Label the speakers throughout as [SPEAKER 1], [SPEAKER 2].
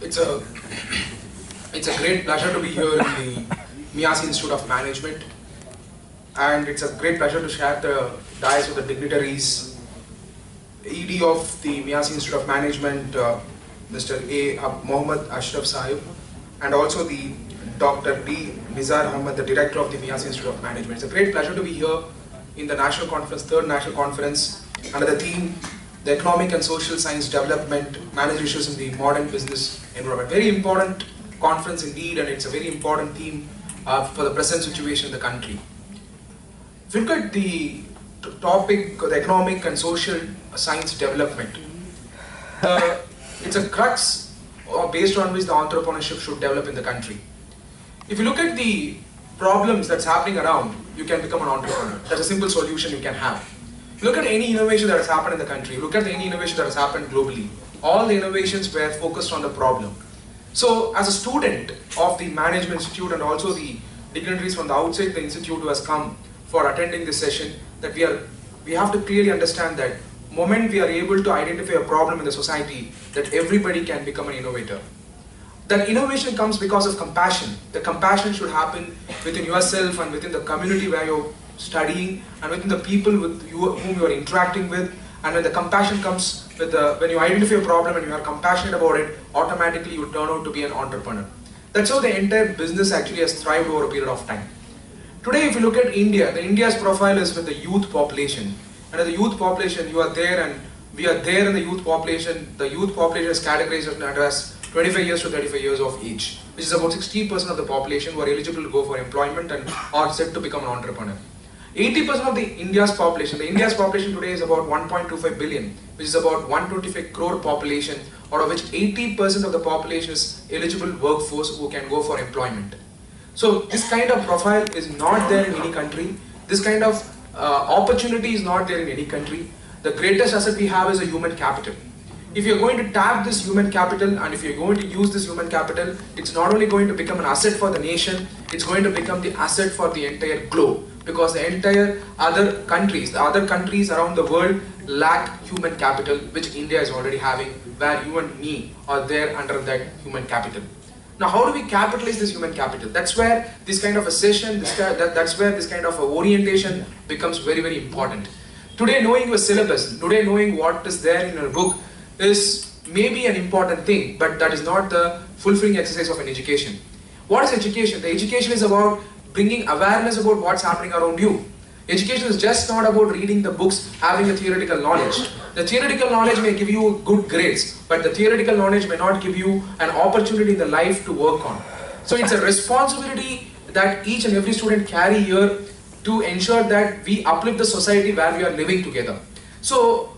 [SPEAKER 1] It's a great pleasure to be here in the MEASI Institute of Management, and it's a great pleasure to share the dais with the dignitaries. ED of the MEASI Institute of Management, Mr. Mohammad Ashraf Sahib, and also the Dr. D. Nizar Ahmad, the Director of the MEASI Institute of Management. It's a great pleasure to be here in the National Conference, third National Conference, under the theme, the Economic and Social Science Development, Manage Issues in the Modern Business Environment. Very important conference indeed, and it's a very important theme for the present situation in the country. If you look at the topic, the economic and social science development, it's a crux based on which the entrepreneurship should develop in the country. If you look at the problems that's happening around, you can become an entrepreneur. That's a simple solution you can have. If you look at any innovation that has happened in the country, look at any innovation that has happened globally, all the innovations were focused on the problem. So as a student of the Management Institute and also the dignitaries from the outside the institute who has come for attending this session, that we have to clearly understand that moment we are able to identify a problem in the society, that everybody can become an innovator. That innovation comes because of compassion. The compassion should happen within yourself and within the community where you're studying and within the people whom you are interacting with. And when the compassion comes with when you identify a problem and you are compassionate about it, automatically you turn out to be an entrepreneur. That's how the entire business actually has thrived over a period of time. Today, if you look at India, India's profile is with the youth population. And as the youth population, you are there and we are there in the youth population. The youth population is categorized as 25 years to 35 years of age, which is about 60% of the population who are eligible to go for employment and are set to become an entrepreneur. 80% of the India's population today is about 1.25 billion, which is about 125 crore population, out of which 80% of the population is eligible workforce who can go for employment. So this kind of profile is not there in any country. This kind of opportunity is not there in any country. The greatest asset we have is a human capital. If you're going to tap this human capital and if you're going to use this human capital, it's not only going to become an asset for the nation, it's going to become the asset for the entire globe. Because the entire other countries around the world lack human capital, which India is already having, where you and me are there under that human capital. Now, how do we capitalize this human capital? That's where this kind of a session, that's where this kind of a orientation becomes very, very important. Today, knowing your syllabus, today knowing what is there in your book is maybe an important thing, but that is not the fulfilling exercise of an education. What is education? The education is about bringing awareness about what's happening around you. Education is just not about reading the books, having a theoretical knowledge. The theoretical knowledge may give you good grades, but the theoretical knowledge may not give you an opportunity in the life to work on. So it's a responsibility that each and every student carry here to ensure that we uplift the society where we are living together. So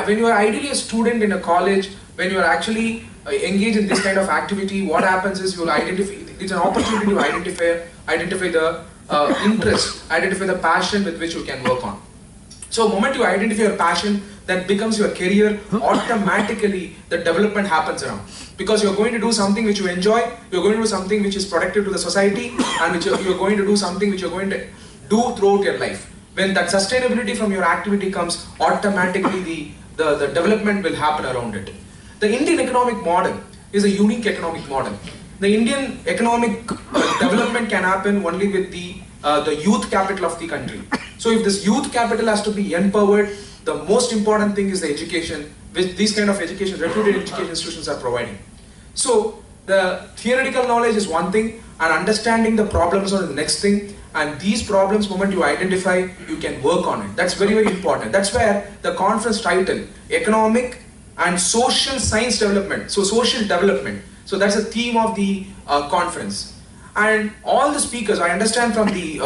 [SPEAKER 1] when you are ideally a student in a college, when you are actually engaged in this kind of activity, what happens is you will identify, it's an opportunity to identify the interest, identify the passion with which you can work on. So the moment you identify your passion, that becomes your career, automatically the development happens around. Because you're going to do something which you enjoy, you're going to do something which is productive to the society, and which you're going to do something which you're going to do throughout your life. When that sustainability from your activity comes, automatically the development will happen around it. The Indian economic model is a unique economic model. The Indian economic development can happen only with the youth capital of the country. So if this youth capital has to be empowered, the most important thing is the education, which these kind of education, reputed education institutions are providing. So the theoretical knowledge is one thing, and understanding the problems are the next thing. And these problems, moment you identify, you can work on it. That's very, very important. That's where the conference title, Economic and Social Science Development. So social development. So that's the theme of the conference. And all the speakers, I understand from the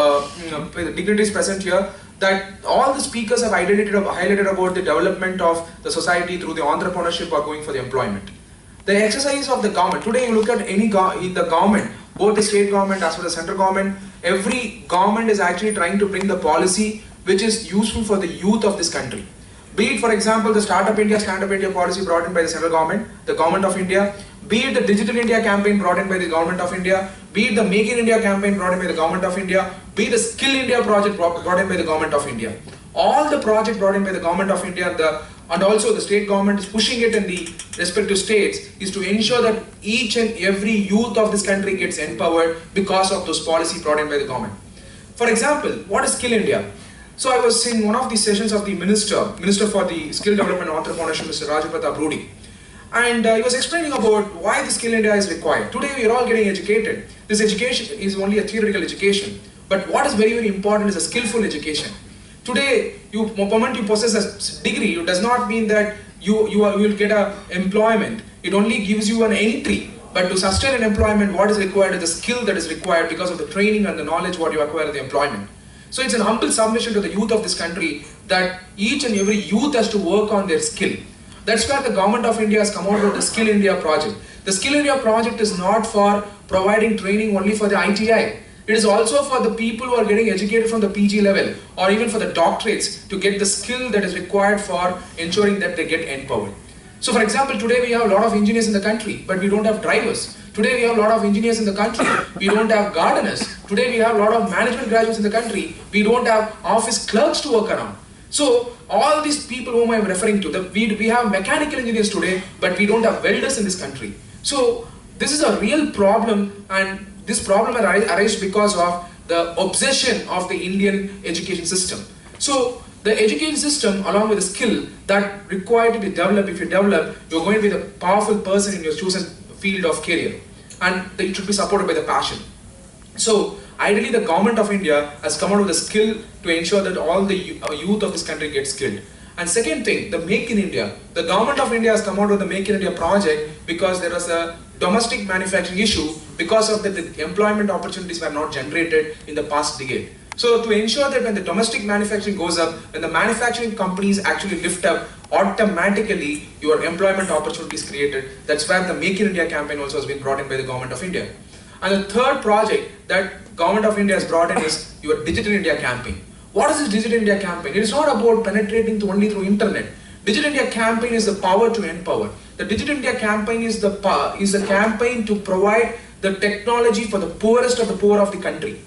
[SPEAKER 1] dignitaries present here, that all the speakers have highlighted about the development of the society through the entrepreneurship or going for the employment. The exercise of the government, today you look at the government, both the state government as well as the central government, every government is actually trying to bring the policy which is useful for the youth of this country. Be it, for example, the Startup India, Stand Up India policy brought in by the central government, the government of India, be it the Digital India campaign brought in by the government of India, be it the Make in India campaign brought in by the government of India, be it the Skill India project brought in by the government of India. All the projects brought in by the government of India, the and also the state government is pushing it in the respective states, is to ensure that each and every youth of this country gets empowered because of those policies brought in by the government. For example, what is Skill India? So I was in one of the sessions of the Minister for the Skill Development and Entrepreneurship, Mr. Rajapratap Rudy. And he was explaining about why the Skill India is required. Today we are all getting educated. This education is only a theoretical education. But what is very, very important is a skillful education. Today, the moment you possess a degree, it does not mean that you will get an employment. It only gives you an entry. But to sustain an employment, what is required is the skill that is required because of the training and the knowledge what you acquire in the employment. So it's an humble submission to the youth of this country that each and every youth has to work on their skill. That's where the government of India has come out with the Skill India project. The Skill India project is not for providing training only for the ITI. It is also for the people who are getting educated from the PG level or even for the doctorates to get the skill that is required for ensuring that they get empowered. So for example, today we have a lot of engineers in the country, but we don't have drivers. Today we have a lot of engineers in the country, we don't have gardeners. Today we have a lot of management graduates in the country, we don't have office clerks to work around. So all these people whom I am referring to, we have mechanical engineers today, but we don't have welders in this country. So this is a real problem, and this problem arises because of the obsession of the Indian education system. So the education system, along with the skill that required to be developed, if you develop, you're going to be the powerful person in your chosen field of career, and it should be supported by the passion. So ideally, the government of India has come out with a skill to ensure that all the youth of this country get skilled. And second thing, the Make in India. The government of India has come out with the Make in India project because there was a domestic manufacturing issue because of that the employment opportunities were not generated in the past decade. So to ensure that when the domestic manufacturing goes up, when the manufacturing companies actually lift up, automatically your employment opportunities created. That's where the Make in India campaign also has been brought in by the government of India. And the third project that government of India has brought in is your Digital India campaign. What is this Digital India campaign? It is not about penetrating only through internet. Digital India campaign is the power to empower. The Digital India campaign is the campaign to provide the technology for the poorest of the poor of the country.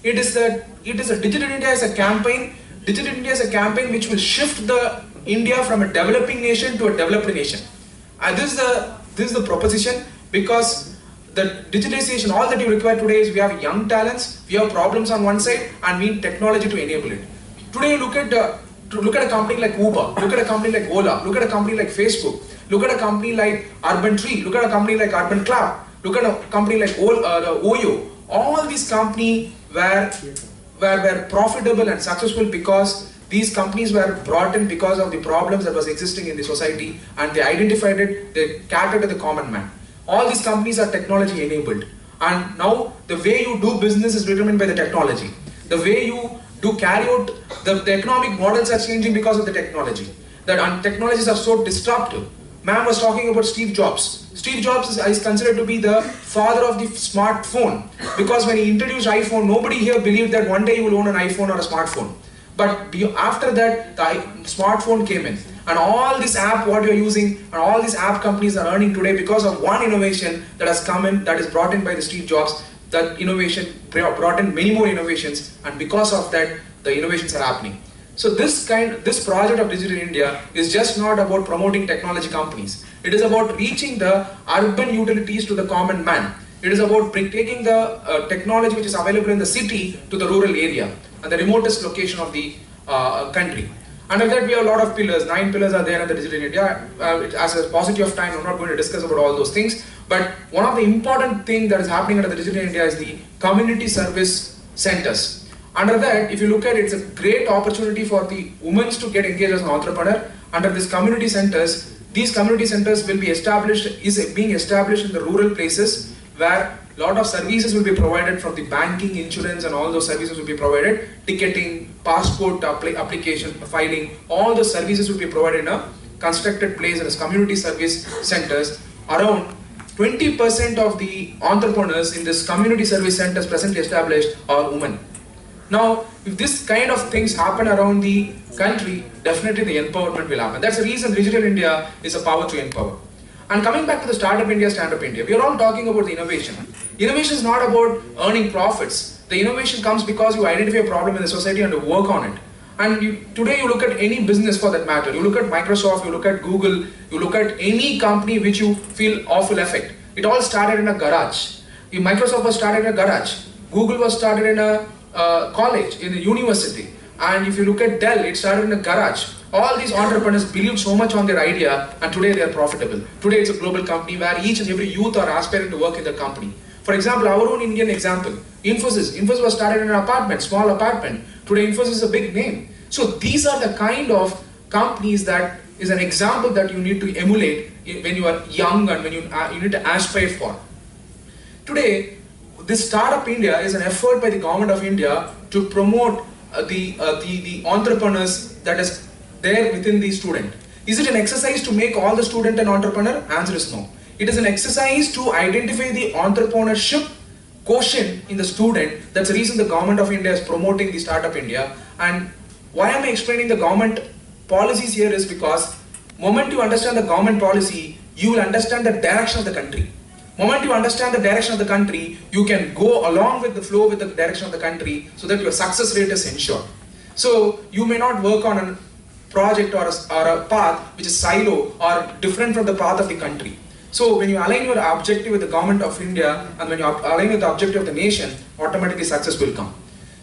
[SPEAKER 1] It is a Digital India is a campaign. Digital India is a campaign which will shift the India from a developing nation to a developed nation. And this is the proposition, because the digitalization, all that you require today is we have young talents, we have problems on one side, and we need technology to enable it. Today, look at a company like Uber, look at a company like Ola, look at a company like Facebook, look at a company like Urban Tree, look at a company like Urban Club, look at a company like Oyo. All these companies were profitable and successful because these companies were brought in because of the problems that was existing in the society, and they identified it, they catered to the common man. All these companies are technology enabled, and now the way you do business is determined by the technology. The way you do carry out, the economic models are changing because of the technology. And technologies are so disruptive. Ma'am was talking about Steve Jobs. Steve Jobs is considered to be the father of the smartphone, because when he introduced iPhone, nobody here believed that one day you will own an iPhone or a smartphone. But after that, the smartphone came in, and all this app what you're using, and all these app companies are earning today because of one innovation that has come in, that is brought in by the Steve Jobs. That innovation brought in many more innovations, and because of that, the innovations are happening. So this project of Digital India is just not about promoting technology companies. It is about reaching the urban utilities to the common man. It is about taking the technology which is available in the city to the rural area and the remotest location of the country. Under that, we have a lot of pillars. 9 pillars are there in the Digital India. As a paucity of time, I'm not going to discuss about all those things. But one of the important things that is happening under the Digital India is the community service centers. Under that, if you look at it, it's a great opportunity for the women to get engaged as an entrepreneur. Under these community centers will be established, being established in the rural places where a lot of services will be provided from the banking, insurance, and all those services will be provided. Ticketing, passport application, filing, all the services will be provided in a constructed place as community service centers. Around 20% of the entrepreneurs in this community service centers presently established are women. Now, if this kind of things happen around the country, definitely the empowerment will happen. That's the reason Digital India is a power to empower. And coming back to the Startup India, Stand Up India, we are all talking about the innovation. Innovation is not about earning profits. The innovation comes because you identify a problem in the society and you work on it. And today you look at any business for that matter, you look at Microsoft, you look at Google, you look at any company which you feel awful effect. It all started in a garage. If Microsoft was started in a garage, Google was started in a college, in a university. And if you look at Dell, it started in a garage. All these entrepreneurs believed so much on their idea, and today they are profitable. Today it's a global company where each and every youth are aspiring to work in the company. For example, our own Indian example, Infosys. Infosys was started in an apartment, small apartment. Today Infosys is a big name. So these are the kind of companies that is an example that you need to emulate when you are young and when you need to aspire for. Today, this Startup India is an effort by the government of India to promote the entrepreneurs that is there within the student. Is it an exercise to make all the student an entrepreneur? Answer is no. It is an exercise to identify the entrepreneurship quotient in the student. That's the reason the government of India is promoting the Startup India. And why am I explaining the government policies here is because moment you understand the government policy, you will understand the direction of the country. Moment you understand the direction of the country, you can go along with the flow with the direction of the country so that your success rate is ensured. So you may not work on a project or a path which is silo or different from the path of the country. So when you align your objective with the government of India and when you align with the objective of the nation, automatically success will come.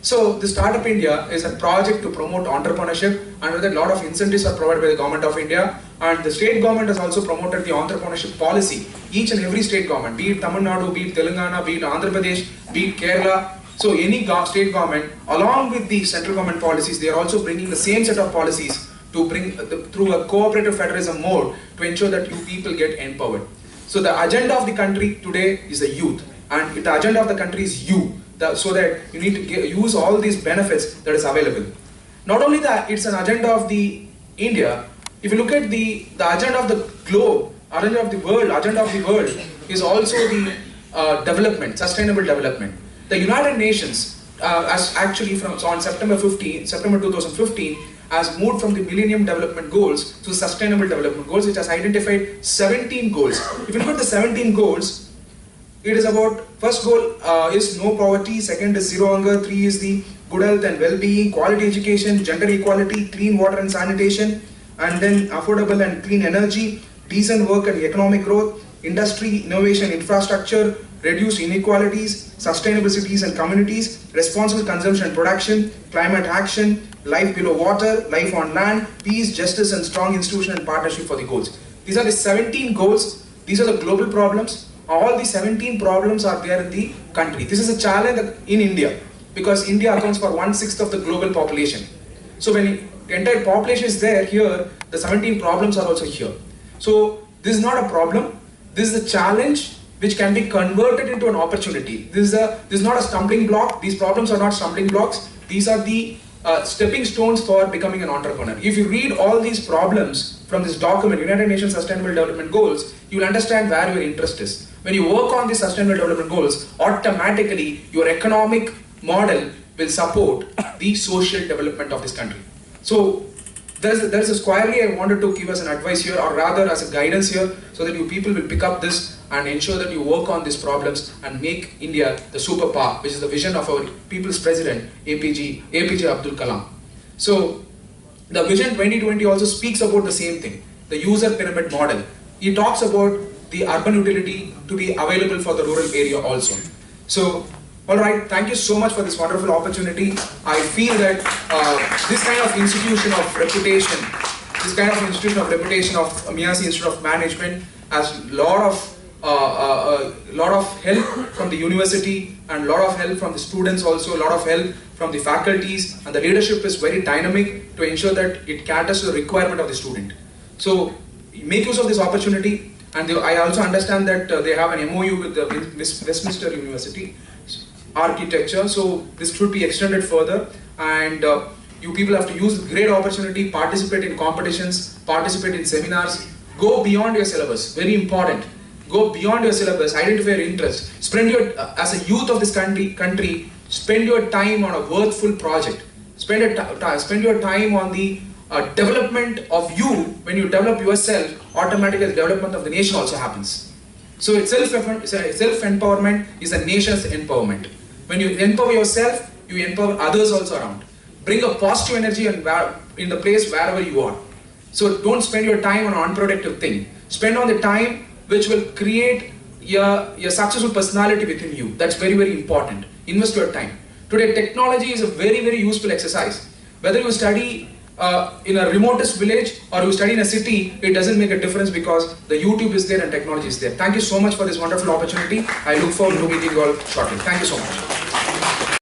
[SPEAKER 1] So the Startup India is a project to promote entrepreneurship, and with that a lot of incentives are provided by the government of India, and the state government has also promoted the entrepreneurship policy. Each and every state government, be it Tamil Nadu, be it Telangana, be it Andhra Pradesh, be it Kerala, so any state government along with the central government policies, they are also bringing the same set of policies to bring through a cooperative federalism mode to ensure that you people get empowered. So the agenda of the country today is the youth, and the agenda of the country is you. So that you need to use all these benefits that is available. Not only that, it's an agenda of the India. If you look at the agenda of the globe, agenda of the world is also the development, sustainable development. The United Nations, as actually on September 2015, has moved from the Millennium Development Goals to Sustainable Development Goals, which has identified 17 goals. If you look at the 17 goals, it is about, first goal is no poverty, second is zero hunger, 3 is the good health and well-being, quality education, gender equality, clean water and sanitation, and then affordable and clean energy, decent work and economic growth, industry, innovation, infrastructure, reduced inequalities, sustainable cities and communities, responsible consumption and production, climate action, life below water, life on land, peace, justice and strong institution and partnership for the goals. These are the 17 goals. These are the global problems. All the 17 problems are there in the country. This is a challenge in India because India accounts for 1/6 of the global population. So when the entire population is there here, the 17 problems are also here. So this is not a problem. This is a challenge which can be converted into an opportunity. This is not a stumbling block. These problems are not stumbling blocks. These are the stepping stones for becoming an entrepreneur. If you read all these problems from this document, United Nations Sustainable Development Goals, you will understand where your interest is. When you work on the Sustainable Development Goals, automatically your economic model will support the social development of this country. So there's a squarely I wanted to give us an advice here, or rather as a guidance here, so that you people will pick up this and ensure that you work on these problems and make India the superpower, which is the vision of our people's president, APJ Abdul Kalam. So the Vision 2020 also speaks about the same thing, the user pyramid model. He talks about the urban utility to be available for the rural area also. So, alright, thank you so much for this wonderful opportunity. I feel that this kind of institution of reputation, of MEASI Institute of Management has a lot of help from the university and a lot of help from the students also, a lot of help from the faculties, and the leadership is very dynamic to ensure that it caters to the requirement of the student. So make use of this opportunity, and I also understand that they have an MOU with the Westminster University architecture, so this should be extended further, and you people have to use the great opportunity, participate in competitions, participate in seminars, go beyond your syllabus, very important. Go beyond your syllabus, identify your interest, spend your, as a youth of this country, spend your time on a worthful project, spend your time on the development of you. When you develop yourself, automatically the development of the nation also happens. So self-empowerment is a nation's empowerment. When you empower yourself, you empower others also around. bring a positive energy and in the place wherever you are. So don't spend your time on an unproductive thing. Spend on the time which will create your successful personality within you. That's very, very important. Invest your time. Today, technology is a very, very useful exercise. Whether you study in a remotest village or you study in a city, it doesn't make a difference because the YouTube is there and technology is there. Thank you so much for this wonderful opportunity. I look forward to meeting you all shortly. Thank you so much.